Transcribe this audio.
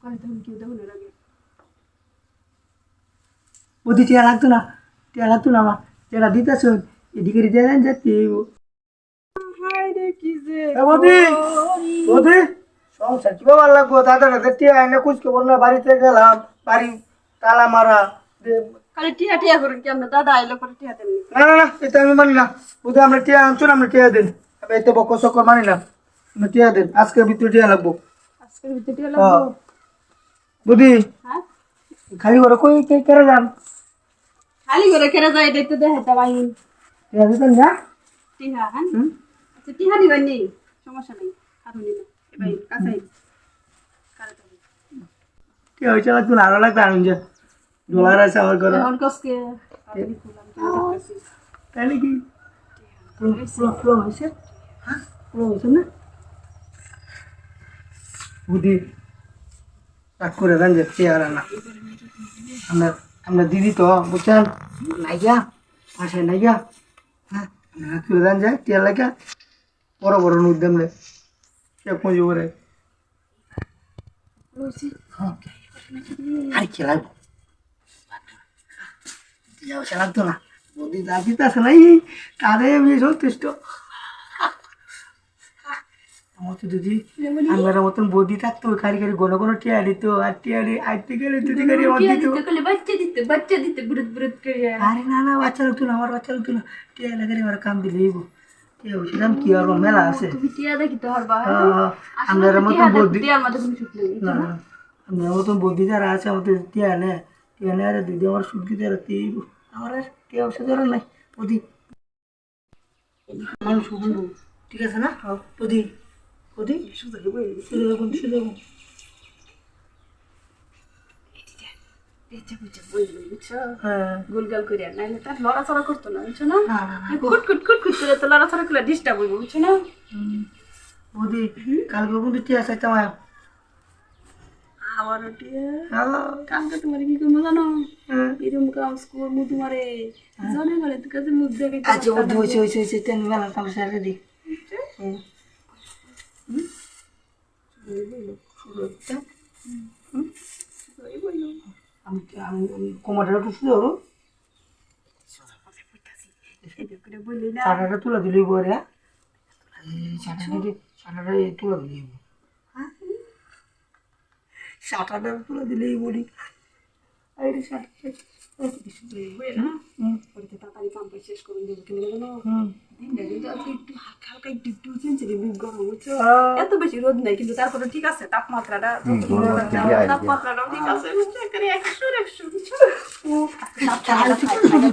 করে তখন কেউ দেখুন লাগে ওদি টিয়া লাগতো না আমার যেটা দিতেছ এদিকে দিতে দেন যেতে হায় রে কি যে বদি বদি সংসার কি ভালো লাগবো দাদা দাদা টিয়া এনে কুচকে বলনা বাড়িতে গেলাম বাড়ি তালা মারা খালি টিয়া টিয়া করুন কি আমরা দাদা আইলো করে টিয়া দেন না না না এটা আমি মানি না বুধ আমরা টিয়া আনছো না আমরা টিয়া দেন আমি এত বকর সকর মানি না আমরা টিয়া দেন আজকের ভিতরে টিয়া লাগবো আজকের ভিতরে টিয়া লাগবো বুধি হ্যাঁ খালি করে কই কে করে যান খালি করে কেটে যায় দেখতে দেখাইতে ভাই টিয়া দিতেন না টিহা হ্যাঁ আচ্ছা টিহা দিবেন নি সমস্যা নেই কারণ নিন এবার কাছাই কারণ টিয়া হয়েছে লাগতো না আরো লাগতো আমি যে ডলার আছে আমার ঘরে এখন কসকে আপনি খুলাম দেখতেছি তাই নাকি ফ্লো হয়েছে হ্যাঁ ফ্লো হয়েছে না বুদ্ধি রাগ করে দেন যে চেয়ার না আমরা আমরা দিদি তো বুঝছেন নাইয়া বাসায় নাইয়া হ্যাঁ রাগ করে দেন যায় চেয়ার লাগা বড় বড় নুট দেমলে সে পুঁজি করে হ্যাঁ আর কি লাগবো যাও সে লাগতো না বৌদি যা দিতে আছে নাই তাদের আমি সন্তুষ্ট আমার তো দিদি আমার মতন বৌদি থাকতো খালি খালি ঘন ঘন টিয়া দিত আর টিয়া আইতে গেলে দুটি গাড়ি আমার দিত বাচ্চা দিতে বুড়ুত বুড়ুত করে আরে না না বাচ্চা লাগতো না আমার বাচ্চা লাগতো না টিয়া লাগারে আমার কাম দিলে টিয়া বলছিলাম কি আর মেলা আছে তুমি টিয়া দেখিতে পারবা আমার মতন বৌদি টিয়ার মধ্যে তুমি শুট নেই না আমার মতন বৌদি যারা আছে আমাদের টিয়া নে আর দিদি আমার সুদ দিতে আর আমার আর টিয়া অবশ্য ধরে নাই বৌদি মানুষ বলবো ঠিক আছে না বৌদি বৌদি শুধু শুধু গোলগাল করে নাইলে তার লড়াচড়া করতো না বুঝছো না কুট কুট কুট কুট করে তো লড়াচড়া করলে ডিস্টার্ব হইব বুঝছো না বৌদি কালকে কিন্তু টিয়া চাইতাম আবার কালকে তোমার কি করবো জানো এরকম কাম স্কুল মু তোমারে জানে মানে তোর কাছে মুখ দেখে আচ্ছা বৌদি হয়েছে তেন মেলা কাম সারে দি আমি কোমরটা একটু শুধু হলো চাটাটা তুলে দিলেই পরে চাটাটা তুলে দিলেই চাটাটা তুলে দিলেই বলি তাড়াতাড়ি কাম শেষ করে দেবো কিনে জানো কিন্তু আজকে একটু হালকা হালকা একটু সেন্সিটিভ গরম হচ্ছে এত বেশি রোদ নাই কিন্তু তারপরে ঠিক আছে তাপমাত্রাটাও ঠিক আছে 100 100